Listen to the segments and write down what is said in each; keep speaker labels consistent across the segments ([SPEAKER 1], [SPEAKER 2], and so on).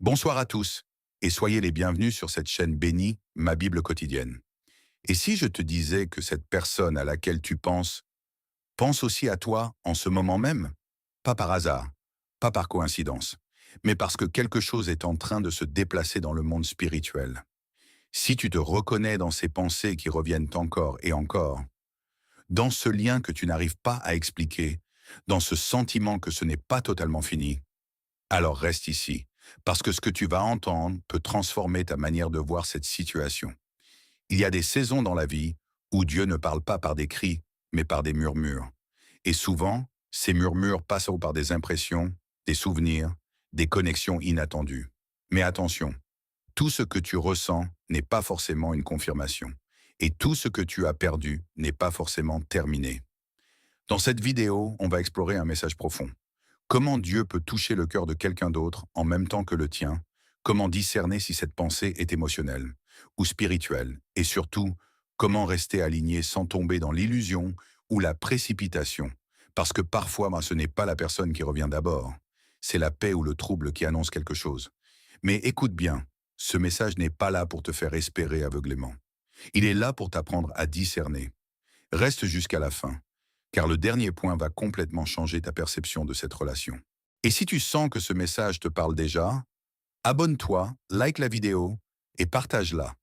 [SPEAKER 1] Bonsoir à tous et soyez les bienvenus sur cette chaîne bénie, ma Bible quotidienne. Et si je te disais que cette personne à laquelle tu penses pense aussi à toi en ce moment même? Pas par hasard, pas par coïncidence, mais parce que quelque chose est en train de se déplacer dans le monde spirituel. Si tu te reconnais dans ces pensées qui reviennent encore et encore, dans ce lien que tu n'arrives pas à expliquer, dans ce sentiment que ce n'est pas totalement fini, alors reste ici, parce que ce que tu vas entendre peut transformer ta manière de voir cette situation. Il y a des saisons dans la vie où Dieu ne parle pas par des cris, mais par des murmures. Et souvent, ces murmures passent par des impressions, des souvenirs, des connexions inattendues. Mais attention, tout ce que tu ressens n'est pas forcément une confirmation. Et tout ce que tu as perdu n'est pas forcément terminé. Dans cette vidéo, on va explorer un message profond. Comment Dieu peut toucher le cœur de quelqu'un d'autre en même temps que le tien? Comment discerner si cette pensée est émotionnelle ou spirituelle? Et surtout, comment rester aligné sans tomber dans l'illusion ou la précipitation? Parce que parfois, ce n'est pas la personne qui revient d'abord. C'est la paix ou le trouble qui annonce quelque chose. Mais écoute bien, ce message n'est pas là pour te faire espérer aveuglément. Il est là pour t'apprendre à discerner. Reste jusqu'à la fin, car le dernier point va complètement changer ta perception de cette relation. Et si tu sens que ce message te parle déjà, abonne-toi, like la vidéo et partage-la.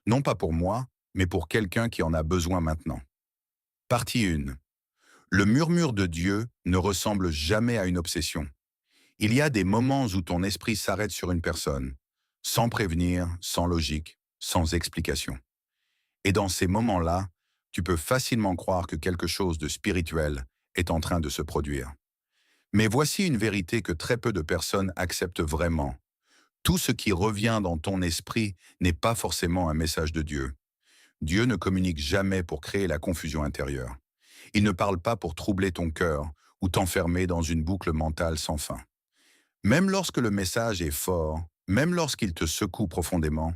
[SPEAKER 1] Non pas pour moi, mais pour quelqu'un qui en a besoin maintenant. Partie 1. Le murmure de Dieu ne ressemble jamais à une obsession. Il y a des moments où ton esprit s'arrête sur une personne, sans prévenir, sans logique, sans explication. Et dans ces moments-là, tu peux facilement croire que quelque chose de spirituel est en train de se produire. Mais voici une vérité que très peu de personnes acceptent vraiment. Tout ce qui revient dans ton esprit n'est pas forcément un message de Dieu. Dieu ne communique jamais pour créer la confusion intérieure. Il ne parle pas pour troubler ton cœur ou t'enfermer dans une boucle mentale sans fin. Même lorsque le message est fort, même lorsqu'il te secoue profondément,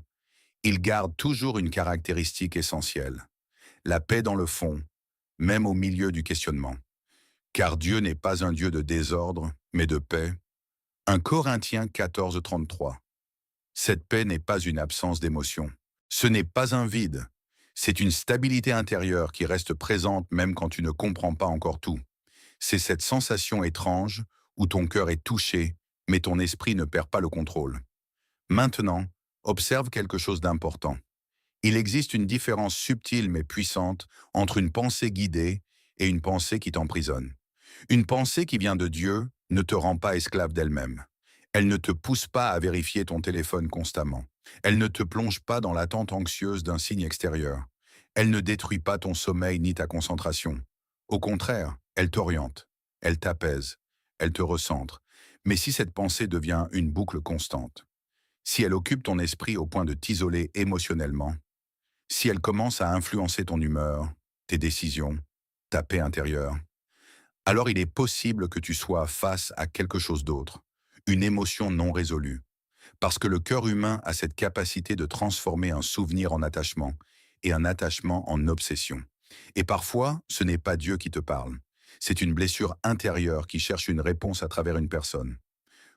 [SPEAKER 1] il garde toujours une caractéristique essentielle: la paix dans le fond, même au milieu du questionnement. Car Dieu n'est pas un Dieu de désordre, mais de paix. 1 Corinthiens 14, 33. Cette paix n'est pas une absence d'émotion. Ce n'est pas un vide. C'est une stabilité intérieure qui reste présente même quand tu ne comprends pas encore tout. C'est cette sensation étrange où ton cœur est touché, mais ton esprit ne perd pas le contrôle. Maintenant, observe quelque chose d'important. Il existe une différence subtile mais puissante entre une pensée guidée et une pensée qui t'emprisonne. Une pensée qui vient de Dieu ne te rend pas esclave d'elle-même. Elle ne te pousse pas à vérifier ton téléphone constamment. Elle ne te plonge pas dans l'attente anxieuse d'un signe extérieur. Elle ne détruit pas ton sommeil ni ta concentration. Au contraire, elle t'oriente, elle t'apaise, elle te recentre. Mais si cette pensée devient une boucle constante, si elle occupe ton esprit au point de t'isoler émotionnellement, si elle commence à influencer ton humeur, tes décisions, ta paix intérieure, alors il est possible que tu sois face à quelque chose d'autre, une émotion non résolue. Parce que le cœur humain a cette capacité de transformer un souvenir en attachement et un attachement en obsession. Et parfois, ce n'est pas Dieu qui te parle. C'est une blessure intérieure qui cherche une réponse à travers une personne.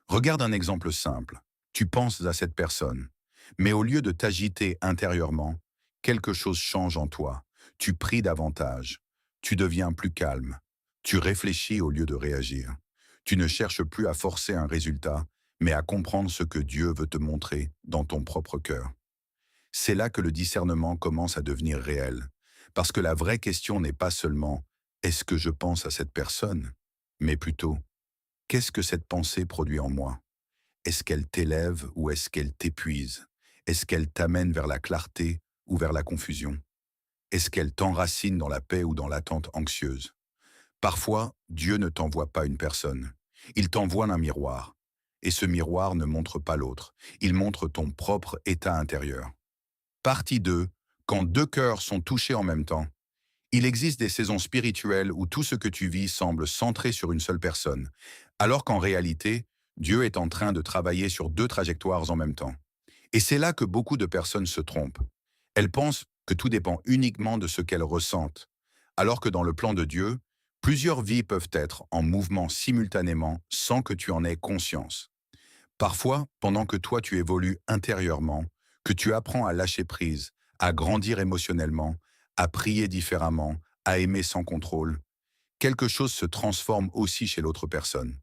[SPEAKER 1] Regarde un exemple simple. Tu penses à cette personne, mais au lieu de t'agiter intérieurement, quelque chose change en toi. Tu pries davantage. Tu deviens plus calme. Tu réfléchis au lieu de réagir. Tu ne cherches plus à forcer un résultat, mais à comprendre ce que Dieu veut te montrer dans ton propre cœur. C'est là que le discernement commence à devenir réel. Parce que la vraie question n'est pas seulement «Est-ce que je pense à cette personne?» mais plutôt «Qu'est-ce que cette pensée produit en moi?» Est-ce qu'elle t'élève ou est-ce qu'elle t'épuise? Est-ce qu'elle t'amène vers la clarté ou vers la confusion? Est-ce qu'elle t'enracine dans la paix ou dans l'attente anxieuse? Parfois, Dieu ne t'envoie pas une personne. Il t'envoie un miroir. Et ce miroir ne montre pas l'autre. Il montre ton propre état intérieur. Partie 2. Quand deux cœurs sont touchés en même temps. Il existe des saisons spirituelles où tout ce que tu vis semble centré sur une seule personne, alors qu'en réalité, Dieu est en train de travailler sur deux trajectoires en même temps. Et c'est là que beaucoup de personnes se trompent. Elles pensent que tout dépend uniquement de ce qu'elles ressentent, alors que dans le plan de Dieu, plusieurs vies peuvent être en mouvement simultanément sans que tu en aies conscience. Parfois, pendant que toi tu évolues intérieurement, que tu apprends à lâcher prise, à grandir émotionnellement, à prier différemment, à aimer sans contrôle, quelque chose se transforme aussi chez l'autre personne.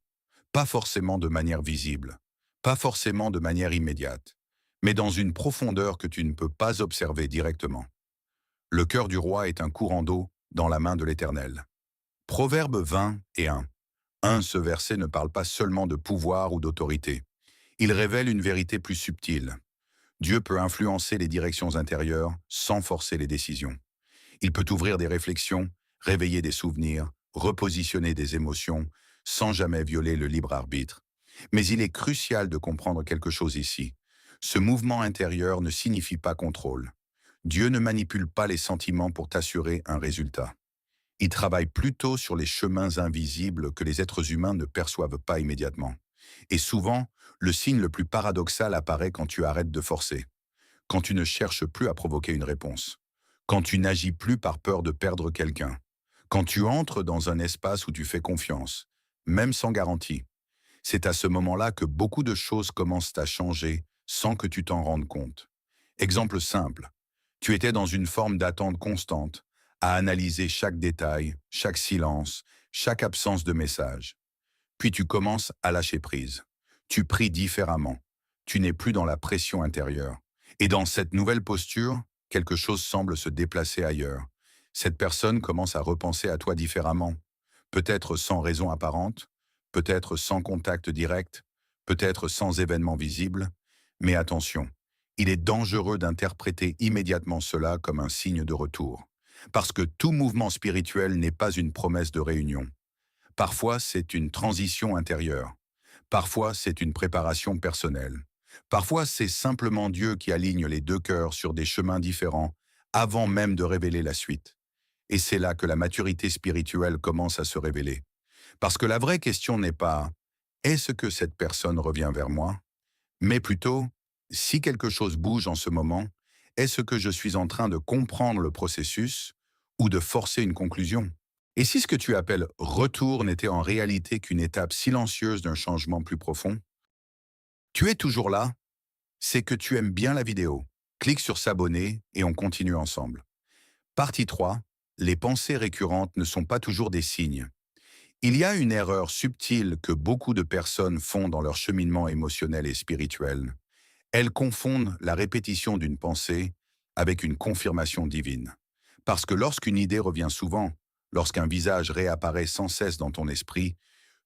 [SPEAKER 1] Pas forcément de manière visible, pas forcément de manière immédiate, mais dans une profondeur que tu ne peux pas observer directement. Le cœur du roi est un courant d'eau dans la main de l'Éternel. Proverbe 20 et 1. Ce verset ne parle pas seulement de pouvoir ou d'autorité. Il révèle une vérité plus subtile. Dieu peut influencer les directions intérieures sans forcer les décisions. Il peut ouvrir des réflexions, réveiller des souvenirs, repositionner des émotions, sans jamais violer le libre arbitre. Mais il est crucial de comprendre quelque chose ici. Ce mouvement intérieur ne signifie pas contrôle. Dieu ne manipule pas les sentiments pour t'assurer un résultat. Il travaille plutôt sur les chemins invisibles que les êtres humains ne perçoivent pas immédiatement. Et souvent, le signe le plus paradoxal apparaît quand tu arrêtes de forcer, quand tu ne cherches plus à provoquer une réponse, quand tu n'agis plus par peur de perdre quelqu'un, quand tu entres dans un espace où tu fais confiance, même sans garantie. C'est à ce moment-là que beaucoup de choses commencent à changer sans que tu t'en rendes compte. Exemple simple, tu étais dans une forme d'attente constante, à analyser chaque détail, chaque silence, chaque absence de message. Puis tu commences à lâcher prise. Tu pries différemment. Tu n'es plus dans la pression intérieure. Et dans cette nouvelle posture, quelque chose semble se déplacer ailleurs. Cette personne commence à repenser à toi différemment. Peut-être sans raison apparente, peut-être sans contact direct, peut-être sans événement visible. Mais attention, il est dangereux d'interpréter immédiatement cela comme un signe de retour. Parce que tout mouvement spirituel n'est pas une promesse de réunion. Parfois, c'est une transition intérieure. Parfois, c'est une préparation personnelle. Parfois, c'est simplement Dieu qui aligne les deux cœurs sur des chemins différents avant même de révéler la suite. Et c'est là que la maturité spirituelle commence à se révéler. Parce que la vraie question n'est pas « Est-ce que cette personne revient vers moi ?» mais plutôt « Si quelque chose bouge en ce moment, est-ce que je suis en train de comprendre le processus ou de forcer une conclusion ?» Et si ce que tu appelles retour n'était en réalité qu'une étape silencieuse d'un changement plus profond? Tu es toujours là, c'est que tu aimes bien la vidéo. Clique sur s'abonner et on continue ensemble. Partie 3. Les pensées récurrentes ne sont pas toujours des signes. Il y a une erreur subtile que beaucoup de personnes font dans leur cheminement émotionnel et spirituel. Elles confondent la répétition d'une pensée avec une confirmation divine. Parce que lorsqu'une idée revient souvent, lorsqu'un visage réapparaît sans cesse dans ton esprit,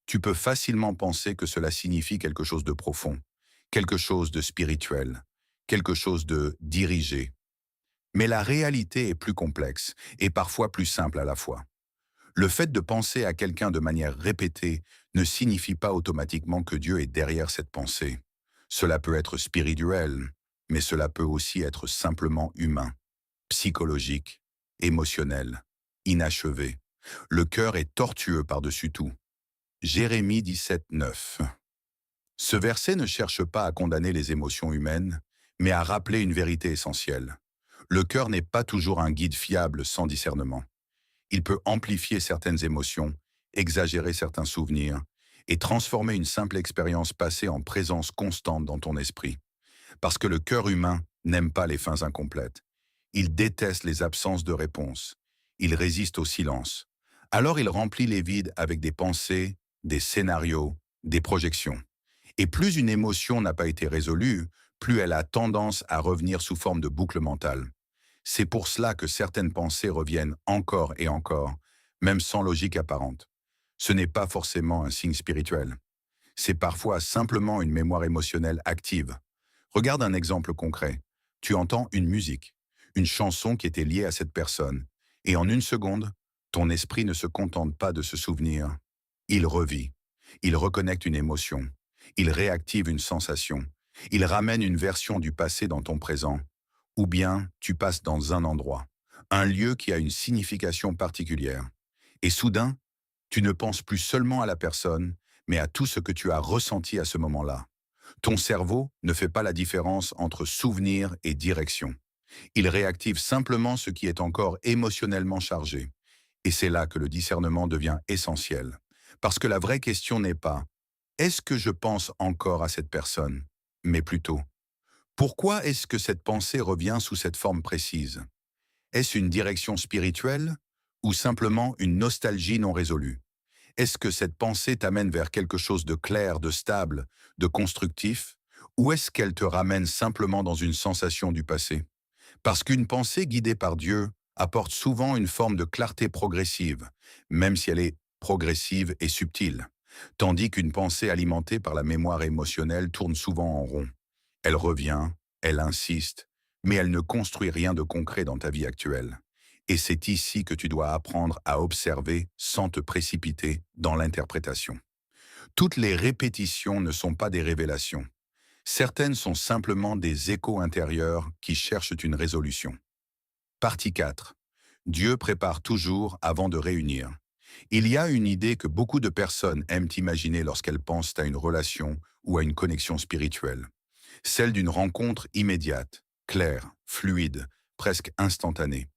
[SPEAKER 1] tu peux facilement penser que cela signifie quelque chose de profond, quelque chose de spirituel, quelque chose de dirigé. Mais la réalité est plus complexe et parfois plus simple à la fois. Le fait de penser à quelqu'un de manière répétée ne signifie pas automatiquement que Dieu est derrière cette pensée. Cela peut être spirituel, mais cela peut aussi être simplement humain, psychologique, émotionnel, inachevé. Le cœur est tortueux par-dessus tout. Jérémie 17, 9. Ce verset ne cherche pas à condamner les émotions humaines, mais à rappeler une vérité essentielle. Le cœur n'est pas toujours un guide fiable sans discernement. Il peut amplifier certaines émotions, exagérer certains souvenirs et transformer une simple expérience passée en présence constante dans ton esprit. Parce que le cœur humain n'aime pas les fins incomplètes. Il déteste les absences de réponse. Il résiste au silence. Alors il remplit les vides avec des pensées, des scénarios, des projections. Et plus une émotion n'a pas été résolue, plus elle a tendance à revenir sous forme de boucle mentale. C'est pour cela que certaines pensées reviennent encore et encore, même sans logique apparente. Ce n'est pas forcément un signe spirituel. C'est parfois simplement une mémoire émotionnelle active. Regarde un exemple concret. Tu entends une musique, une chanson qui était liée à cette personne, et en une seconde, ton esprit ne se contente pas de se souvenir. Il revit. Il reconnecte une émotion. Il réactive une sensation. Il ramène une version du passé dans ton présent. Ou bien tu passes dans un endroit, un lieu qui a une signification particulière. Et soudain, tu ne penses plus seulement à la personne, mais à tout ce que tu as ressenti à ce moment-là. Ton cerveau ne fait pas la différence entre souvenir et direction. Il réactive simplement ce qui est encore émotionnellement chargé. Et c'est là que le discernement devient essentiel. Parce que la vraie question n'est pas Est-ce que je pense encore à cette personne? Mais plutôt, pourquoi est-ce que cette pensée revient sous cette forme précise? Est-ce une direction spirituelle ou simplement une nostalgie non résolue? Est-ce que cette pensée t'amène vers quelque chose de clair, de stable, de constructif, ou est-ce qu'elle te ramène simplement dans une sensation du passé? Parce qu'une pensée guidée par Dieu apporte souvent une forme de clarté progressive, même si elle est progressive et subtile, tandis qu'une pensée alimentée par la mémoire émotionnelle tourne souvent en rond. Elle revient, elle insiste, mais elle ne construit rien de concret dans ta vie actuelle. Et c'est ici que tu dois apprendre à observer sans te précipiter dans l'interprétation. Toutes les répétitions ne sont pas des révélations. Certaines sont simplement des échos intérieurs qui cherchent une résolution. Partie 4. Dieu prépare toujours avant de réunir. Il y a une idée que beaucoup de personnes aiment imaginer lorsqu'elles pensent à une relation ou à une connexion spirituelle. Celle d'une rencontre immédiate, claire, fluide, presque instantanée.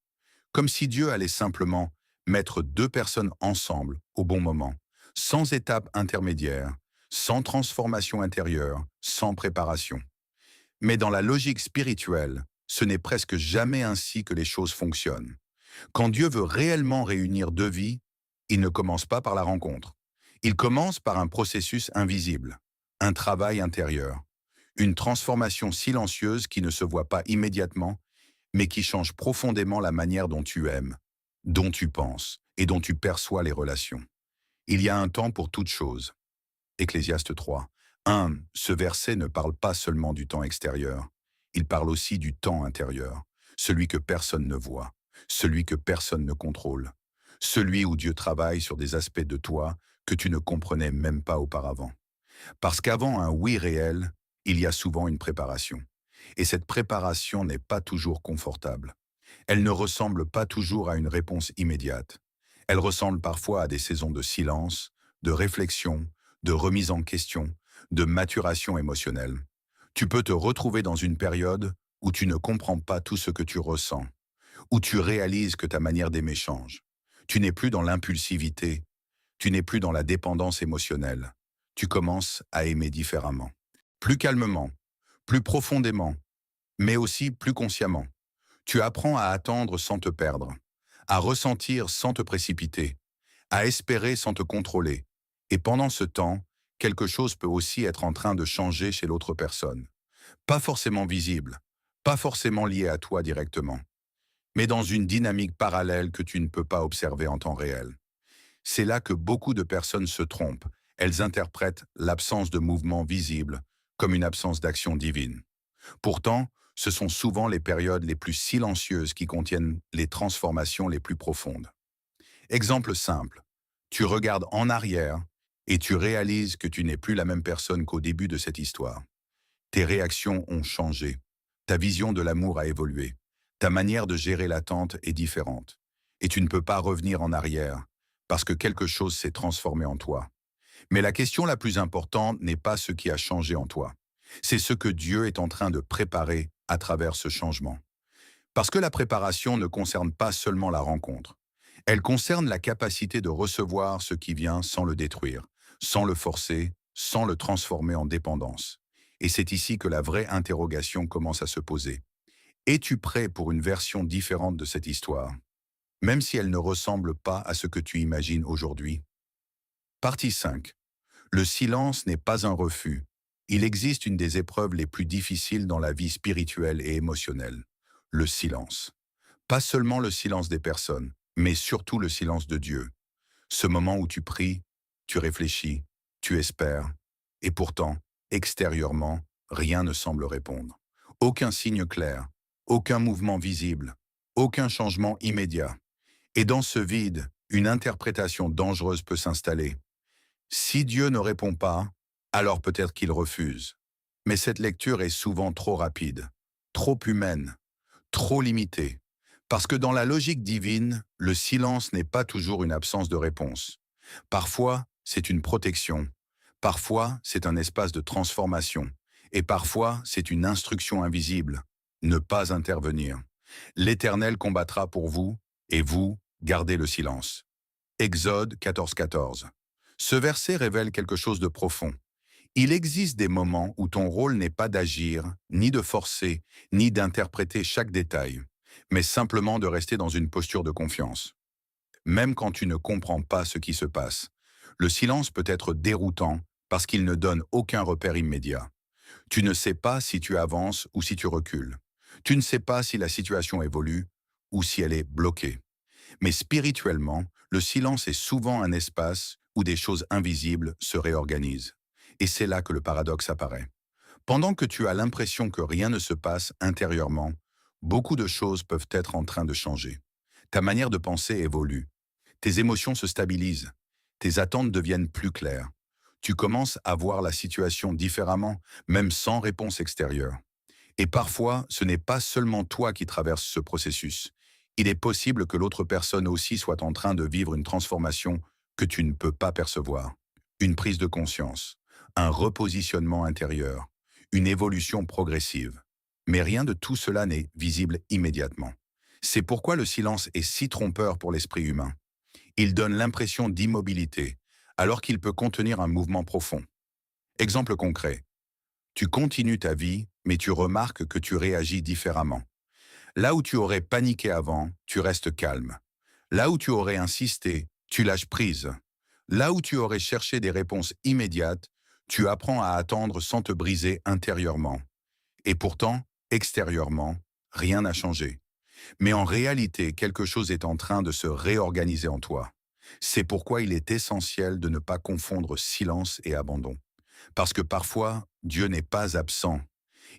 [SPEAKER 1] Comme si Dieu allait simplement mettre deux personnes ensemble au bon moment, sans étape intermédiaire, sans transformation intérieure, sans préparation. Mais dans la logique spirituelle, ce n'est presque jamais ainsi que les choses fonctionnent. Quand Dieu veut réellement réunir deux vies, il ne commence pas par la rencontre. Il commence par un processus invisible, un travail intérieur, une transformation silencieuse qui ne se voit pas immédiatement, mais qui change profondément la manière dont tu aimes, dont tu penses et dont tu perçois les relations. Il y a un temps pour toute chose. Ecclésiaste 3. 1. Ce verset ne parle pas seulement du temps extérieur, il parle aussi du temps intérieur, celui que personne ne voit, celui que personne ne contrôle, celui où Dieu travaille sur des aspects de toi que tu ne comprenais même pas auparavant. Parce qu'avant un oui réel, il y a souvent une préparation. Et cette préparation n'est pas toujours confortable. Elle ne ressemble pas toujours à une réponse immédiate. Elle ressemble parfois à des saisons de silence, de réflexion, de remise en question, de maturation émotionnelle. Tu peux te retrouver dans une période où tu ne comprends pas tout ce que tu ressens, où tu réalises que ta manière d'aimer change. Tu n'es plus dans l'impulsivité, tu n'es plus dans la dépendance émotionnelle. Tu commences à aimer différemment. Plus calmement, plus profondément, mais aussi plus consciemment. Tu apprends à attendre sans te perdre, à ressentir sans te précipiter, à espérer sans te contrôler. Et pendant ce temps, quelque chose peut aussi être en train de changer chez l'autre personne. Pas forcément visible, pas forcément lié à toi directement, mais dans une dynamique parallèle que tu ne peux pas observer en temps réel. C'est là que beaucoup de personnes se trompent. Elles interprètent l'absence de mouvement visible comme une absence d'action divine. Pourtant, ce sont souvent les périodes les plus silencieuses qui contiennent les transformations les plus profondes. Exemple simple, tu regardes en arrière et tu réalises que tu n'es plus la même personne qu'au début de cette histoire. Tes réactions ont changé, ta vision de l'amour a évolué, ta manière de gérer l'attente est différente. Et tu ne peux pas revenir en arrière parce que quelque chose s'est transformé en toi. Mais la question la plus importante n'est pas ce qui a changé en toi. C'est ce que Dieu est en train de préparer à travers ce changement. Parce que la préparation ne concerne pas seulement la rencontre. Elle concerne la capacité de recevoir ce qui vient sans le détruire, sans le forcer, sans le transformer en dépendance. Et c'est ici que la vraie interrogation commence à se poser. Es-tu prêt pour une version différente de cette histoire, même si elle ne ressemble pas à ce que tu imagines aujourd'hui? Partie 5. Le silence n'est pas un refus. Il existe une des épreuves les plus difficiles dans la vie spirituelle et émotionnelle, le silence. Pas seulement le silence des personnes, mais surtout le silence de Dieu. Ce moment où tu pries, tu réfléchis, tu espères, et pourtant, extérieurement, rien ne semble répondre. Aucun signe clair, aucun mouvement visible, aucun changement immédiat. Et dans ce vide, une interprétation dangereuse peut s'installer. Si Dieu ne répond pas, alors peut-être qu'il refuse. Mais cette lecture est souvent trop rapide, trop humaine, trop limitée. Parce que dans la logique divine, le silence n'est pas toujours une absence de réponse. Parfois, c'est une protection. Parfois, c'est un espace de transformation. Et parfois, c'est une instruction invisible. Ne pas intervenir. L'Éternel combattra pour vous, et vous, gardez le silence. Exode 14, 14. Ce verset révèle quelque chose de profond. Il existe des moments où ton rôle n'est pas d'agir, ni de forcer, ni d'interpréter chaque détail, mais simplement de rester dans une posture de confiance. Même quand tu ne comprends pas ce qui se passe, le silence peut être déroutant parce qu'il ne donne aucun repère immédiat. Tu ne sais pas si tu avances ou si tu recules. Tu ne sais pas si la situation évolue ou si elle est bloquée. Mais spirituellement, le silence est souvent un espace où des choses invisibles se réorganisent. Et c'est là que le paradoxe apparaît. Pendant que tu as l'impression que rien ne se passe intérieurement, beaucoup de choses peuvent être en train de changer. Ta manière de penser évolue. Tes émotions se stabilisent. Tes attentes deviennent plus claires. Tu commences à voir la situation différemment, même sans réponse extérieure. Et parfois, ce n'est pas seulement toi qui traverses ce processus. Il est possible que l'autre personne aussi soit en train de vivre une transformation que tu ne peux pas percevoir. Une prise de conscience, un repositionnement intérieur, une évolution progressive. Mais rien de tout cela n'est visible immédiatement. C'est pourquoi le silence est si trompeur pour l'esprit humain. Il donne l'impression d'immobilité, alors qu'il peut contenir un mouvement profond. Exemple concret. Tu continues ta vie, mais tu remarques que tu réagis différemment. Là où tu aurais paniqué avant, tu restes calme. Là où tu aurais insisté, tu lâches prise. Là où tu aurais cherché des réponses immédiates, tu apprends à attendre sans te briser intérieurement. Et pourtant, extérieurement, rien n'a changé. Mais en réalité, quelque chose est en train de se réorganiser en toi. C'est pourquoi il est essentiel de ne pas confondre silence et abandon. Parce que parfois, Dieu n'est pas absent.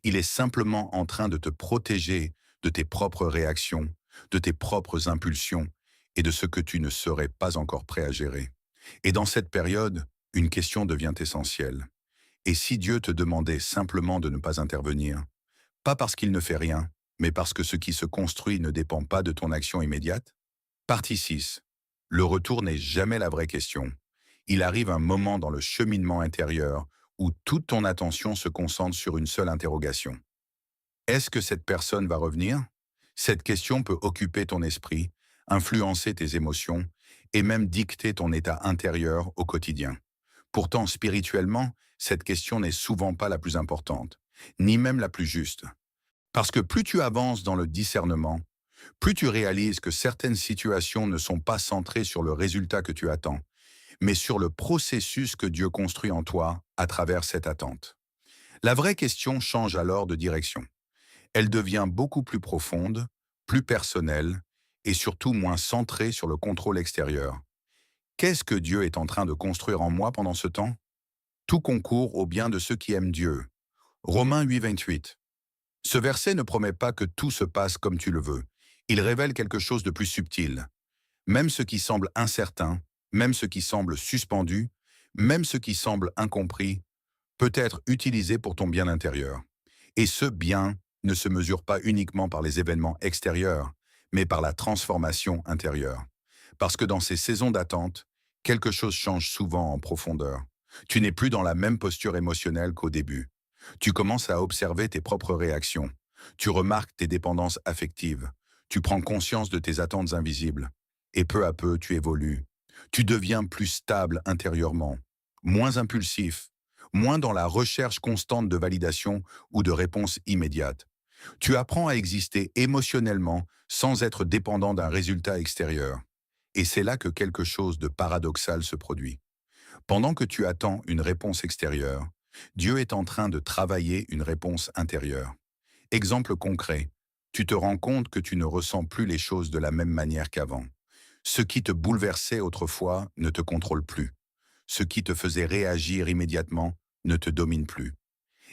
[SPEAKER 1] Il est simplement en train de te protéger de tes propres réactions, de tes propres impulsions et de ce que tu ne serais pas encore prêt à gérer. Et dans cette période, une question devient essentielle. Et si Dieu te demandait simplement de ne pas intervenir, pas parce qu'il ne fait rien, mais parce que ce qui se construit ne dépend pas de ton action immédiate? Partie 6. Le retour n'est jamais la vraie question. Il arrive un moment dans le cheminement intérieur où toute ton attention se concentre sur une seule interrogation. Est-ce que cette personne va revenir? Cette question peut occuper ton esprit, influencer tes émotions et même dicter ton état intérieur au quotidien. Pourtant, spirituellement, cette question n'est souvent pas la plus importante, ni même la plus juste. Parce que plus tu avances dans le discernement, plus tu réalises que certaines situations ne sont pas centrées sur le résultat que tu attends, mais sur le processus que Dieu construit en toi à travers cette attente. La vraie question change alors de direction. Elle devient beaucoup plus profonde, plus personnelle et surtout moins centrée sur le contrôle extérieur. Qu'est-ce que Dieu est en train de construire en moi pendant ce temps? Tout concourt au bien de ceux qui aiment Dieu. Romains 8, 28. Ce verset ne promet pas que tout se passe comme tu le veux. Il révèle quelque chose de plus subtil. Même ce qui semble incertain, même ce qui semble suspendu, même ce qui semble incompris, peut être utilisé pour ton bien intérieur. Et ce bien ne se mesure pas uniquement par les événements extérieurs, mais par la transformation intérieure. Parce que dans ces saisons d'attente, quelque chose change souvent en profondeur. Tu n'es plus dans la même posture émotionnelle qu'au début. Tu commences à observer tes propres réactions. Tu remarques tes dépendances affectives. Tu prends conscience de tes attentes invisibles. Et peu à peu, tu évolues. Tu deviens plus stable intérieurement, moins impulsif, moins dans la recherche constante de validation ou de réponse immédiate. Tu apprends à exister émotionnellement sans être dépendant d'un résultat extérieur. Et c'est là que quelque chose de paradoxal se produit. Pendant que tu attends une réponse extérieure, Dieu est en train de travailler une réponse intérieure. Exemple concret, tu te rends compte que tu ne ressens plus les choses de la même manière qu'avant. Ce qui te bouleversait autrefois ne te contrôle plus. Ce qui te faisait réagir immédiatement ne te domine plus.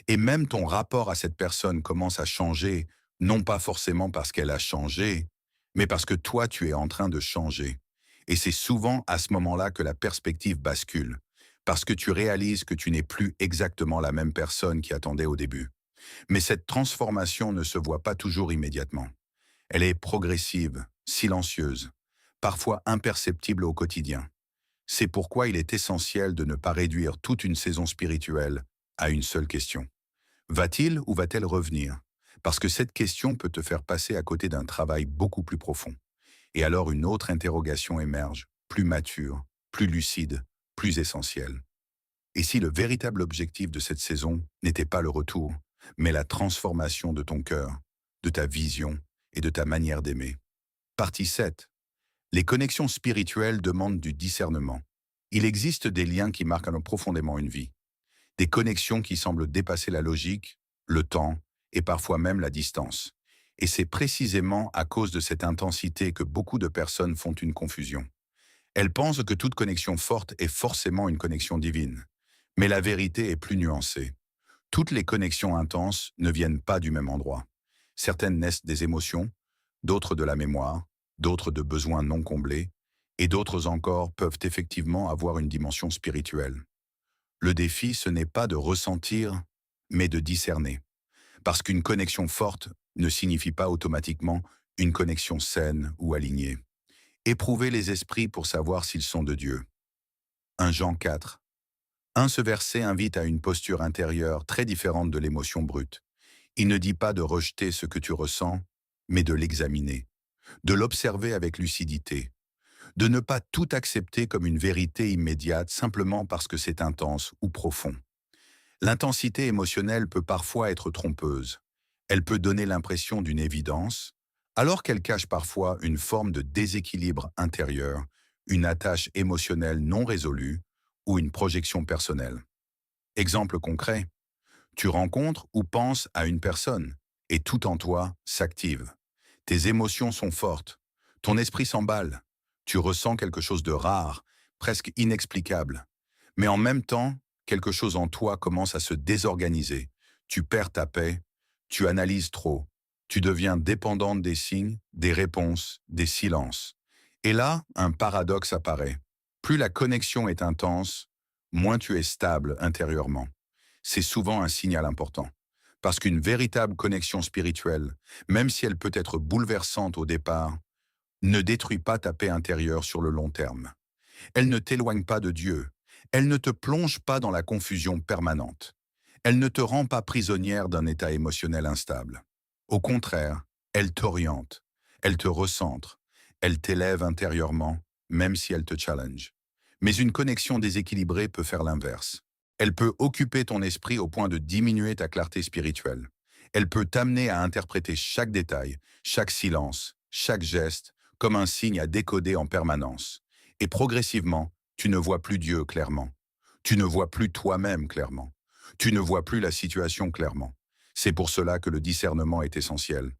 [SPEAKER 1] Et même ton rapport à cette personne commence à changer, non pas forcément parce qu'elle a changé, mais parce que toi, tu es en train de changer. Et c'est souvent à ce moment-là que la perspective bascule, parce que tu réalises que tu n'es plus exactement la même personne qui attendait au début. Mais cette transformation ne se voit pas toujours immédiatement. Elle est progressive, silencieuse, parfois imperceptible au quotidien. C'est pourquoi il est essentiel de ne pas réduire toute une saison spirituelle à une seule question. Va-t-il ou va-t-elle revenir? Parce que cette question peut te faire passer à côté d'un travail beaucoup plus profond. Et alors une autre interrogation émerge, plus mature, plus lucide, plus essentielle. Et si le véritable objectif de cette saison n'était pas le retour, mais la transformation de ton cœur, de ta vision et de ta manière d'aimer. Partie 7. Les connexions spirituelles demandent du discernement. Il existe des liens qui marquent alors profondément une vie. Des connexions qui semblent dépasser la logique, le temps et parfois même la distance. Et c'est précisément à cause de cette intensité que beaucoup de personnes font une confusion. Elles pensent que toute connexion forte est forcément une connexion divine. Mais la vérité est plus nuancée. Toutes les connexions intenses ne viennent pas du même endroit. Certaines naissent des émotions, d'autres de la mémoire, d'autres de besoins non comblés, et d'autres encore peuvent effectivement avoir une dimension spirituelle. Le défi, ce n'est pas de ressentir, mais de discerner. Parce qu'une connexion forte ne signifie pas automatiquement une connexion saine ou alignée. Éprouvez les esprits pour savoir s'ils sont de Dieu. 1 Jean 4. Ce verset invite à une posture intérieure très différente de l'émotion brute. Il ne dit pas de rejeter ce que tu ressens, mais de l'examiner, de l'observer avec lucidité, de ne pas tout accepter comme une vérité immédiate simplement parce que c'est intense ou profond. L'intensité émotionnelle peut parfois être trompeuse. Elle peut donner l'impression d'une évidence, alors qu'elle cache parfois une forme de déséquilibre intérieur, une attache émotionnelle non résolue ou une projection personnelle. Exemple concret, tu rencontres ou penses à une personne et tout en toi s'active. Tes émotions sont fortes, ton esprit s'emballe, tu ressens quelque chose de rare, presque inexplicable. Mais en même temps, quelque chose en toi commence à se désorganiser. Tu perds ta paix, tu analyses trop, tu deviens dépendante des signes, des réponses, des silences. Et là, un paradoxe apparaît. Plus la connexion est intense, moins tu es stable intérieurement. C'est souvent un signal important. Parce qu'une véritable connexion spirituelle, même si elle peut être bouleversante au départ, ne détruit pas ta paix intérieure sur le long terme. Elle ne t'éloigne pas de Dieu. Elle ne te plonge pas dans la confusion permanente. Elle ne te rend pas prisonnière d'un état émotionnel instable. Au contraire, elle t'oriente, elle te recentre, elle t'élève intérieurement, même si elle te challenge. Mais une connexion déséquilibrée peut faire l'inverse. Elle peut occuper ton esprit au point de diminuer ta clarté spirituelle. Elle peut t'amener à interpréter chaque détail, chaque silence, chaque geste, comme un signe à décoder en permanence. Et progressivement, tu ne vois plus Dieu clairement. Tu ne vois plus toi-même clairement. Tu ne vois plus la situation clairement. C'est pour cela que le discernement est essentiel.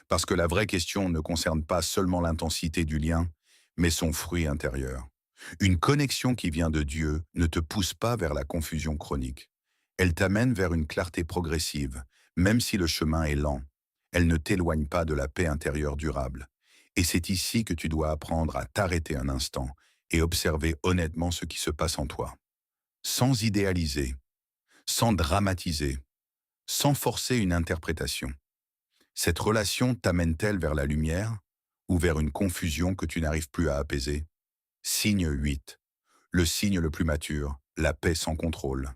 [SPEAKER 1] Parce que la vraie question ne concerne pas seulement l'intensité du lien, mais son fruit intérieur. Une connexion qui vient de Dieu ne te pousse pas vers la confusion chronique. Elle t'amène vers une clarté progressive, même si le chemin est lent. Elle ne t'éloigne pas de la paix intérieure durable. Et c'est ici que tu dois apprendre à t'arrêter un instant et observer honnêtement ce qui se passe en toi. Sans idéaliser, sans dramatiser, sans forcer une interprétation. Cette relation t'amène-t-elle vers la lumière ou vers une confusion que tu n'arrives plus à apaiser? Signe 8. Le signe le plus mature, la paix sans contrôle.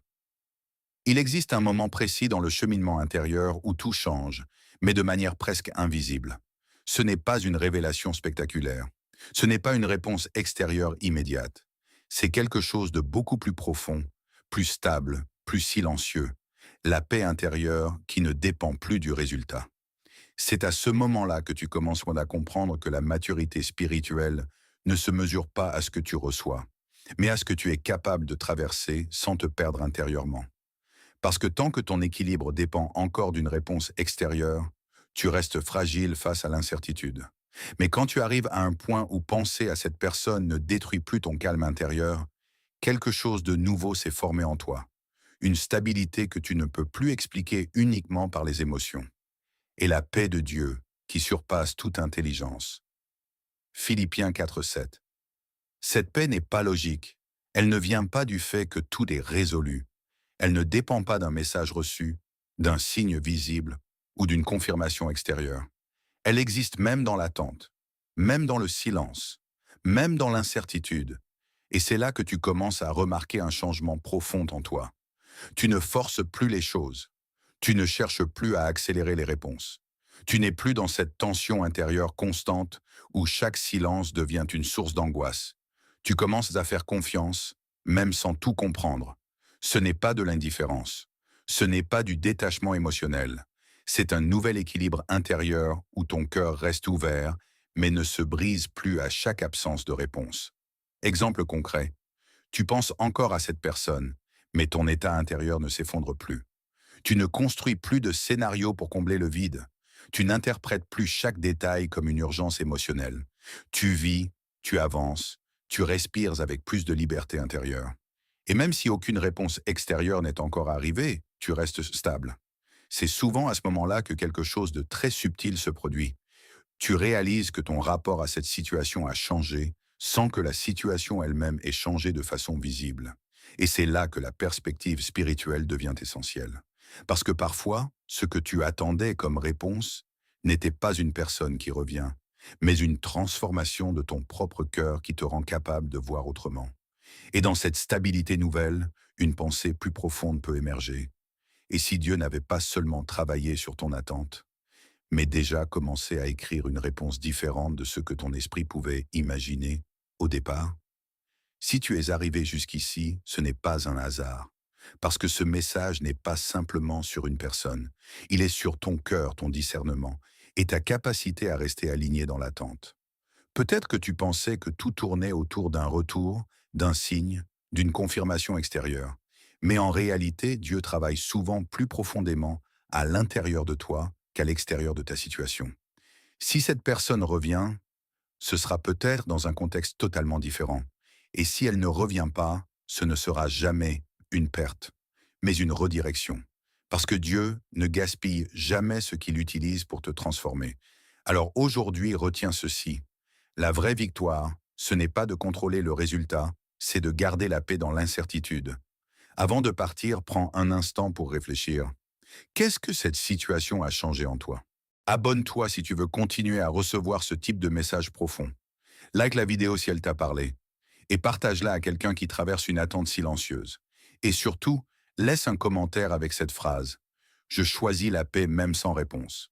[SPEAKER 1] Il existe un moment précis dans le cheminement intérieur où tout change, mais de manière presque invisible. Ce n'est pas une révélation spectaculaire. Ce n'est pas une réponse extérieure immédiate. C'est quelque chose de beaucoup plus profond, plus stable, plus silencieux. La paix intérieure qui ne dépend plus du résultat. C'est à ce moment-là que tu commences à comprendre que la maturité spirituelle ne se mesure pas à ce que tu reçois, mais à ce que tu es capable de traverser sans te perdre intérieurement. Parce que tant que ton équilibre dépend encore d'une réponse extérieure, tu restes fragile face à l'incertitude. Mais quand tu arrives à un point où penser à cette personne ne détruit plus ton calme intérieur, quelque chose de nouveau s'est formé en toi. Une stabilité que tu ne peux plus expliquer uniquement par les émotions. Et la paix de Dieu qui surpasse toute intelligence. Philippiens 4,7. Cette paix n'est pas logique. Elle ne vient pas du fait que tout est résolu. Elle ne dépend pas d'un message reçu, d'un signe visible ou d'une confirmation extérieure. Elle existe même dans l'attente, même dans le silence, même dans l'incertitude. Et c'est là que tu commences à remarquer un changement profond en toi. Tu ne forces plus les choses. Tu ne cherches plus à accélérer les réponses. Tu n'es plus dans cette tension intérieure constante où chaque silence devient une source d'angoisse. Tu commences à faire confiance, même sans tout comprendre. Ce n'est pas de l'indifférence. Ce n'est pas du détachement émotionnel. C'est un nouvel équilibre intérieur où ton cœur reste ouvert, mais ne se brise plus à chaque absence de réponse. Exemple concret. Tu penses encore à cette personne, mais ton état intérieur ne s'effondre plus. Tu ne construis plus de scénario pour combler le vide. Tu n'interprètes plus chaque détail comme une urgence émotionnelle. Tu vis, tu avances, tu respires avec plus de liberté intérieure. Et même si aucune réponse extérieure n'est encore arrivée, tu restes stable. C'est souvent à ce moment-là que quelque chose de très subtil se produit. Tu réalises que ton rapport à cette situation a changé sans que la situation elle-même ait changé de façon visible. Et c'est là que la perspective spirituelle devient essentielle. Parce que parfois, ce que tu attendais comme réponse n'était pas une personne qui revient, mais une transformation de ton propre cœur qui te rend capable de voir autrement. Et dans cette stabilité nouvelle, une pensée plus profonde peut émerger. Et si Dieu n'avait pas seulement travaillé sur ton attente, mais déjà commencé à écrire une réponse différente de ce que ton esprit pouvait imaginer au départ? Si tu es arrivé jusqu'ici, ce n'est pas un hasard, parce que ce message n'est pas simplement sur une personne, il est sur ton cœur, ton discernement, et ta capacité à rester aligné dans l'attente. Peut-être que tu pensais que tout tournait autour d'un retour, d'un signe, d'une confirmation extérieure. Mais en réalité, Dieu travaille souvent plus profondément à l'intérieur de toi qu'à l'extérieur de ta situation. Si cette personne revient, ce sera peut-être dans un contexte totalement différent. Et si elle ne revient pas, ce ne sera jamais une perte, mais une redirection. Parce que Dieu ne gaspille jamais ce qu'il utilise pour te transformer. Alors aujourd'hui, retiens ceci. La vraie victoire, ce n'est pas de contrôler le résultat, c'est de garder la paix dans l'incertitude. Avant de partir, prends un instant pour réfléchir. Qu'est-ce que cette situation a changé en toi? Abonne-toi si tu veux continuer à recevoir ce type de message profond. Like la vidéo si elle t'a parlé et partage-la à quelqu'un qui traverse une attente silencieuse. Et surtout, laisse un commentaire avec cette phrase. Je choisis la paix même sans réponse.